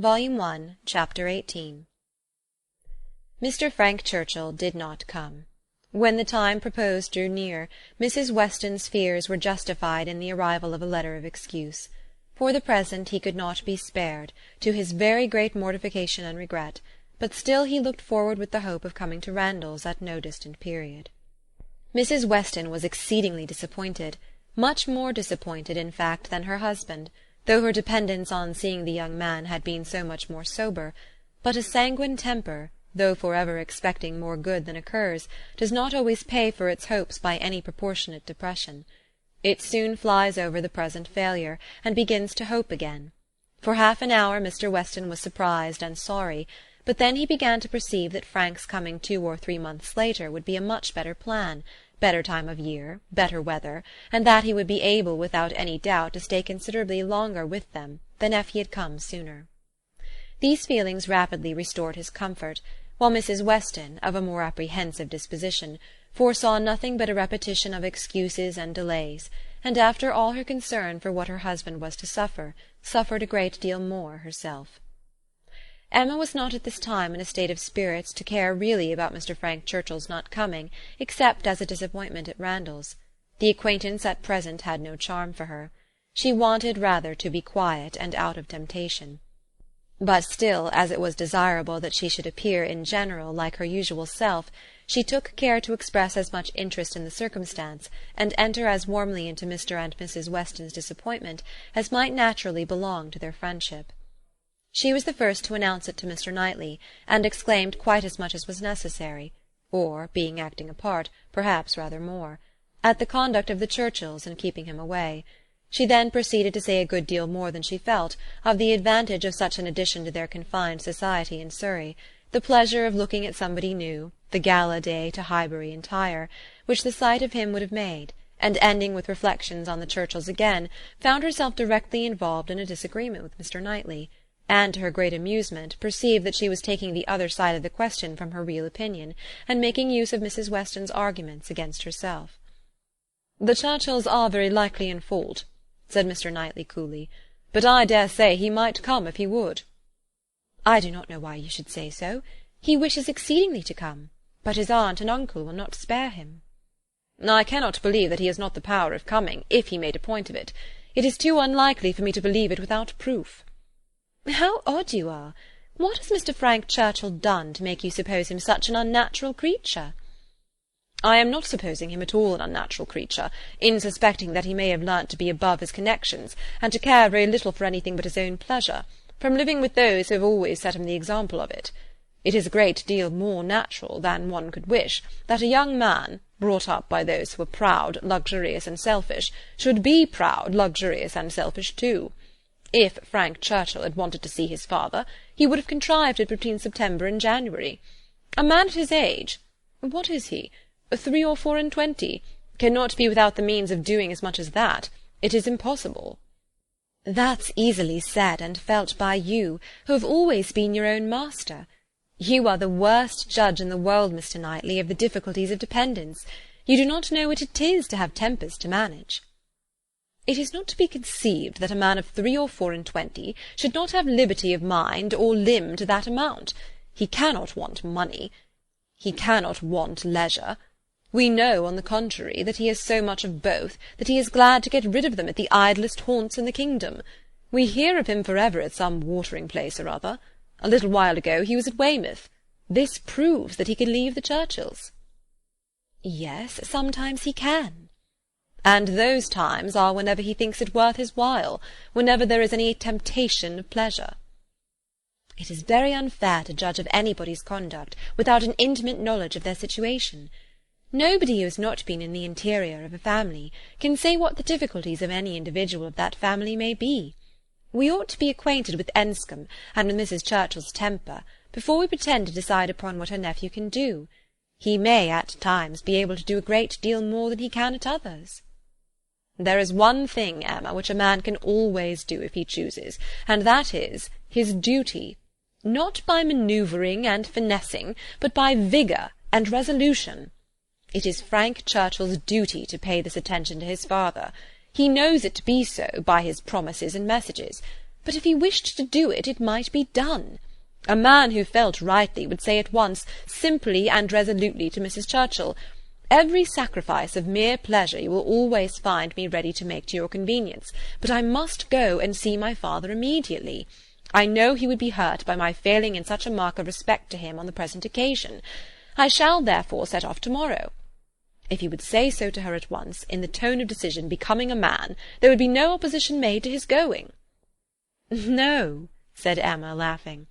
Volume 1, Chapter 18. Mr. Frank Churchill did not come. When the time proposed drew near, Mrs. Weston's fears were justified in the arrival of a letter of excuse. For the present he could not be spared, to his very great mortification and regret, but still he looked forward with the hope of coming to Randalls at no distant period. Mrs. Weston was exceedingly disappointed, much more disappointed, in fact, than her husband, though her dependence on seeing the young man had been so much more sober. But a sanguine temper, though for ever expecting more good than occurs, does not always pay for its hopes by any proportionate depression. It soon flies over the present failure, and begins to hope again. For half an hour Mr. Weston was surprised and sorry, but then he began to perceive that Frank's coming 2 or 3 months later would be a much better plan, better time of year, better weather, and that he would be able without any doubt to stay considerably longer with them than if he had come sooner. These feelings rapidly restored his comfort, while Mrs. Weston, of a more apprehensive disposition, foresaw nothing but a repetition of excuses and delays, and after all her concern for what her husband was to suffer, suffered a great deal more herself. Emma was not at this time in a state of spirits to care really about Mr. Frank Churchill's not coming, except as a disappointment at Randalls. The acquaintance at present had no charm for her. She wanted rather to be quiet and out of temptation. But still, as it was desirable that she should appear in general like her usual self, she took care to express as much interest in the circumstance, and enter as warmly into Mr. and Mrs. Weston's disappointment as might naturally belong to their friendship. She was the first to announce it to Mr. Knightley, and exclaimed quite as much as was necessary, or, being acting a part, perhaps rather more, at the conduct of the Churchills in keeping him away. She then proceeded to say a good deal more than she felt, of the advantage of such an addition to their confined society in Surrey, the pleasure of looking at somebody new, the gala day to Highbury entire, which the sight of him would have made, and ending with reflections on the Churchills again, found herself directly involved in a disagreement with Mr. Knightley, and to her great amusement perceived that she was taking the other side of the question from her real opinion, and making use of Mrs. Weston's arguments against herself. "The Churchills are very likely in fault," said Mr. Knightley coolly, "but I dare say he might come if he would." "I do not know why you should say so. He wishes exceedingly to come, but his aunt and uncle will not spare him." "I cannot believe that he has not the power of coming, if he made a point of it. It is too unlikely for me to believe it without proof." "How odd you are! What has Mr. Frank Churchill done to make you suppose him such an unnatural creature?" "I am not supposing him at all an unnatural creature, in suspecting that he may have learnt to be above his connections, and to care very little for anything but his own pleasure, from living with those who have always set him the example of it. It is a great deal more natural than one could wish, that a young man, brought up by those who are proud, luxurious, and selfish, should be proud, luxurious, and selfish too. If Frank Churchill had wanted to see his father, he would have contrived it between September and January. A man at his age—what is he? 3 or 4 and 20—cannot be without the means of doing as much as that. It is impossible." "That's easily said and felt by you, who have always been your own master. You are the worst judge in the world, Mr. Knightley, of the difficulties of dependence. You do not know what it is to have tempers to manage." "It is not to be conceived that a man of 3 or 4 and 20 should not have liberty of mind or limb to that amount. He cannot want money. He cannot want leisure. We know, on the contrary, that he has so much of both, that he is glad to get rid of them at the idlest haunts in the kingdom. We hear of him for ever at some watering place or other. A little while ago he was at Weymouth. This proves that he can leave the Churchills." "Yes, sometimes he can." "And those times are whenever he thinks it worth his while, whenever there is any temptation of pleasure." "It is very unfair to judge of anybody's conduct without an intimate knowledge of their situation. Nobody who has not been in the interior of a family can say what the difficulties of any individual of that family may be. We ought to be acquainted with Enscombe and with Mrs. Churchill's temper before we pretend to decide upon what her nephew can do. He may at times be able to do a great deal more than he can at others." "There is one thing, Emma, which a man can always do if he chooses, and that is his duty, not by manoeuvring and finessing, but by vigour and resolution. It is Frank Churchill's duty to pay this attention to his father. He knows it to be so by his promises and messages, But if he wished to do it, it might be done. A man who felt rightly would say at once, simply and resolutely to Mrs. Churchill, "Every sacrifice of mere pleasure you will always find me ready to make to your convenience, but I must go and see my father immediately. I know he would be hurt by my failing in such a mark of respect to him on the present occasion. I shall therefore set off to-morrow." If he would say so to her at once, in the tone of decision becoming a man, there would be no opposition made to his going. "No," said Emma, laughing,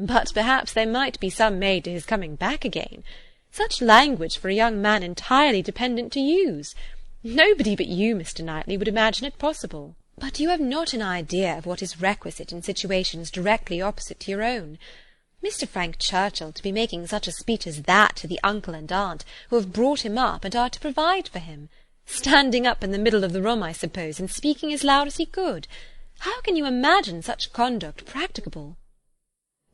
"but perhaps there might be some made to his coming back again. Such language for a young man entirely dependent to use! Nobody but you, Mr. Knightley, would imagine it possible. But you have not an idea of what is requisite in situations directly opposite to your own. Mr. Frank Churchill to be making such a speech as that to the uncle and aunt who have brought him up and are to provide for him, standing up in the middle of the room, I suppose, and speaking as loud as he could. How can you imagine such conduct practicable?"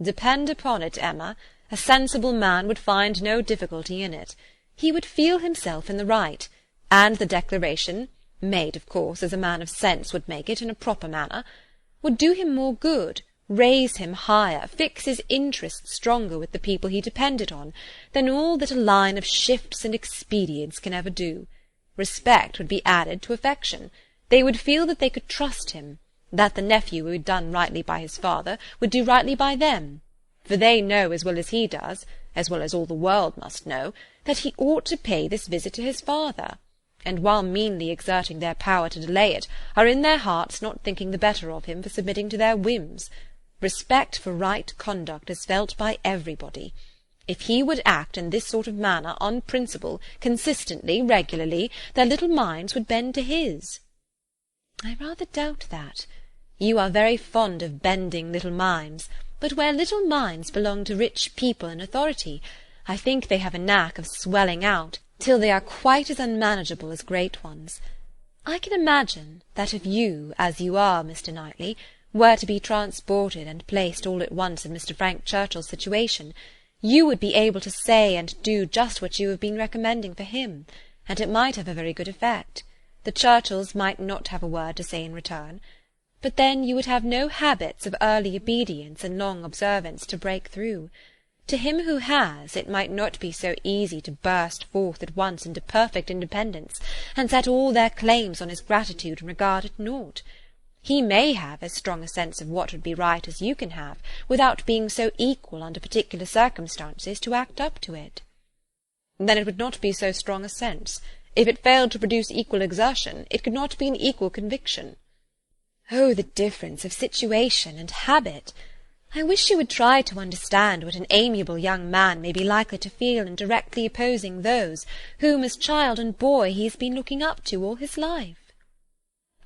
"Depend upon it, Emma, a sensible man would find no difficulty in it. He would feel himself in the right, and the declaration, made, of course, as a man of sense would make it, in a proper manner, would do him more good, raise him higher, fix his interests stronger with the people he depended on, than all that a line of shifts and expedients can ever do. Respect would be added to affection. They would feel that they could trust him, that the nephew who had done rightly by his father would do rightly by them, for they know as well as he does, as well as all the world must know, that he ought to pay this visit to his father, and while meanly exerting their power to delay it, are in their hearts not thinking the better of him for submitting to their whims. Respect for right conduct is felt by everybody. If he would act in this sort of manner, on principle, consistently, regularly, their little minds would bend to his." "I rather doubt that. You are very fond of bending little minds, but where little minds belong to rich people in authority, I think they have a knack of swelling out till they are quite as unmanageable as great ones. I can imagine that if you, as you are, Mr. Knightley, were to be transported and placed all at once in Mr. Frank Churchill's situation, you would be able to say and do just what you have been recommending for him, and it might have a very good effect. The Churchills might not have a word to say in return, but then you would have no habits of early obedience and long observance to break through. To him who has, it might not be so easy to burst forth at once into perfect independence, and set all their claims on his gratitude and regard at naught. He may have as strong a sense of what would be right as you can have, without being so equal under particular circumstances to act up to it." "Then it would not be so strong a sense. If it failed to produce equal exertion, it could not be an equal conviction." "Oh, the difference of situation and habit! I wish you would try to understand what an amiable young man may be likely to feel in directly opposing those whom, as child and boy, he has been looking up to all his life."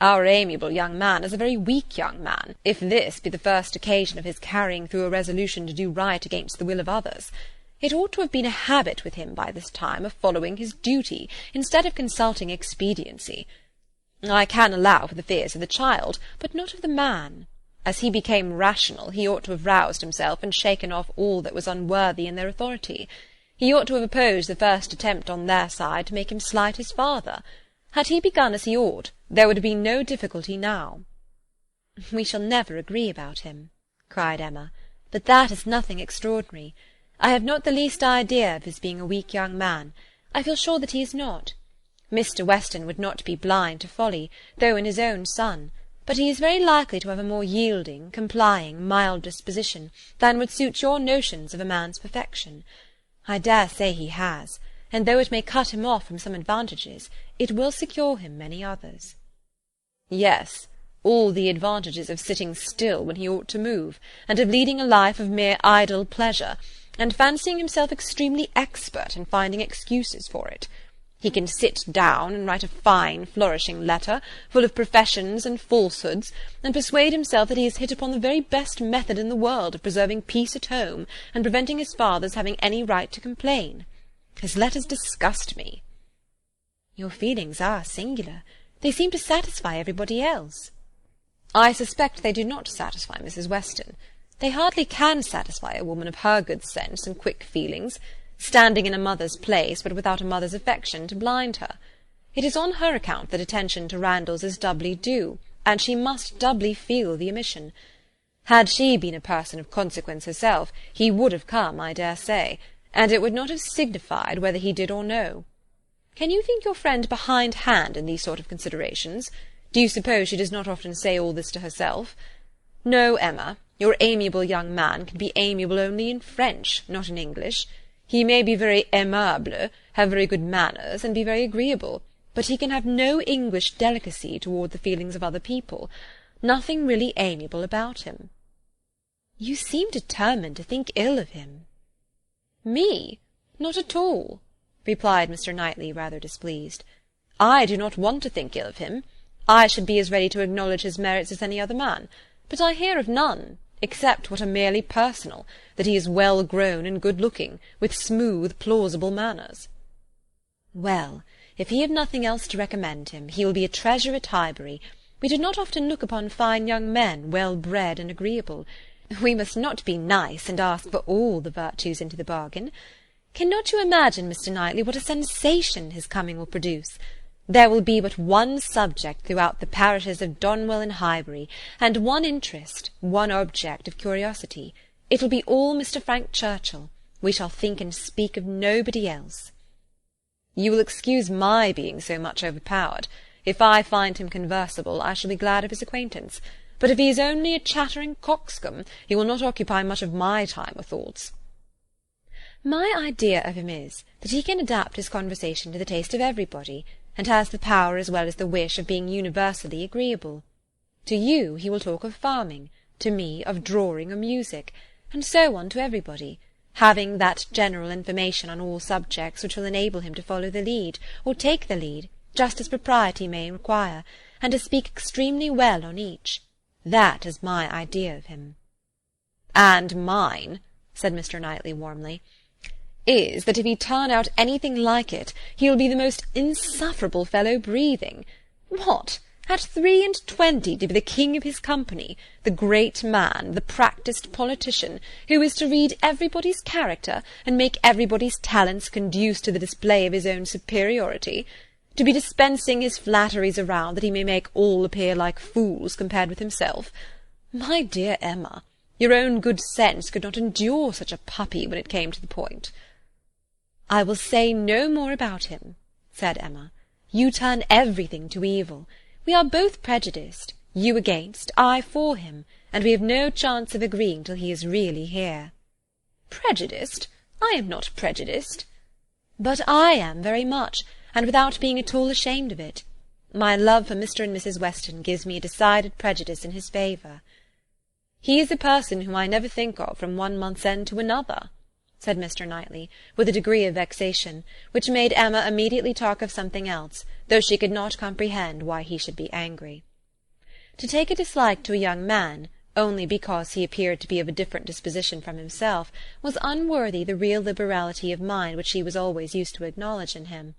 "Our amiable young man is a very weak young man, if this be the first occasion of his carrying through a resolution to do right against the will of others. It ought to have been a habit with him by this time of following his duty, instead of consulting expediency. I can allow for the fears of the child, but not of the man. As he became rational, he ought to have roused himself and shaken off all that was unworthy in their authority. He ought to have opposed the first attempt on their side to make him slight his father. Had he begun as he ought, there would have been no difficulty now." "We shall never agree about him," cried Emma, "but that is nothing extraordinary. I have not the least idea of his being a weak young man. I feel sure that he is not. Mr. Weston would not be blind to folly, though in his own son, but he is very likely to have a more yielding, complying, mild disposition than would suit your notions of a man's perfection. I dare say he has, and though it may cut him off from some advantages, it will secure him many others." "Yes, all the advantages of sitting still when he ought to move, and of leading a life of mere idle pleasure, and fancying himself extremely expert in finding excuses for it. He can sit down and write a fine flourishing letter, full of professions and falsehoods, and persuade himself that he has hit upon the very best method in the world of preserving peace at home, and preventing his father's having any right to complain. His letters disgust me." "Your feelings are singular. They seem to satisfy everybody else." "I suspect they do not satisfy Mrs. Weston. They hardly can satisfy a woman of her good sense and quick feelings, standing in a mother's place, but without a mother's affection to blind her. It is on her account that attention to Randalls is doubly due, and she must doubly feel the omission. Had she been a person of consequence herself, he would have come, I dare say, and it would not have signified whether he did or no. Can you think your friend behindhand in these sort of considerations? Do you suppose she does not often say all this to herself? No, Emma, your amiable young man can be amiable only in French, not in English. He may be very aimable, have very good manners, and be very agreeable, but he can have no English delicacy toward the feelings of other people, nothing really amiable about him. You seem determined to think ill of him. Me? Not at all, replied Mr. Knightley, rather displeased. I do not want to think ill of him. I should be as ready to acknowledge his merits as any other man, but I hear of none, except what are merely personal, that he is well-grown and good-looking, with smooth, plausible manners. Well, if he have nothing else to recommend him, he will be a treasure at Highbury. We do not often look upon fine young men, well-bred and agreeable. We must not be nice, and ask for all the virtues into the bargain. Cannot you imagine, Mr. Knightley, what a sensation his coming will produce? There will be but one subject throughout the parishes of Donwell and Highbury, and one interest, one object of curiosity. It will be all Mr. Frank Churchill. We shall think and speak of nobody else. You will excuse my being so much overpowered. If I find him conversable, I shall be glad of his acquaintance. But if he is only a chattering coxcomb, he will not occupy much of my time or thoughts. My idea of him is, that he can adapt his conversation to the taste of everybody, and has the power as well as the wish of being universally agreeable. To you he will talk of farming, to me of drawing or music, and so on to everybody, having that general information on all subjects which will enable him to follow the lead, or take the lead, just as propriety may require, and to speak extremely well on each. That is my idea of him. And mine, said Mr. Knightley warmly, is that if he turn out anything like it, he will be the most insufferable fellow breathing. What! At 23 to be the king of his company, the great man, the practised politician, who is to read everybody's character, and make everybody's talents conduce to the display of his own superiority, to be dispensing his flatteries around, that he may make all appear like fools compared with himself. My dear Emma, your own good sense could not endure such a puppy when it came to the point. I will say no more about him, said Emma. You turn everything to evil. We are both prejudiced, you against, I for him, and we have no chance of agreeing till he is really here. Prejudiced? I am not prejudiced. But I am very much, and without being at all ashamed of it. My love for Mr. and Mrs. Weston gives me a decided prejudice in his favour. He is a person whom I never think of from one month's end to another, said Mr. Knightley, with a degree of vexation, which made Emma immediately talk of something else, though she could not comprehend why he should be angry. To take a dislike to a young man, only because he appeared to be of a different disposition from himself, was unworthy the real liberality of mind which she was always used to acknowledge in him.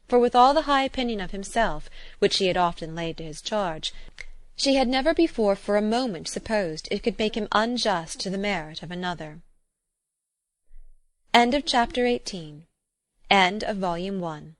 For with all the high opinion of himself, which she had often laid to his charge, she had never before for a moment supposed it could make him unjust to the merit of another. End of Chapter 18. End of Volume 1.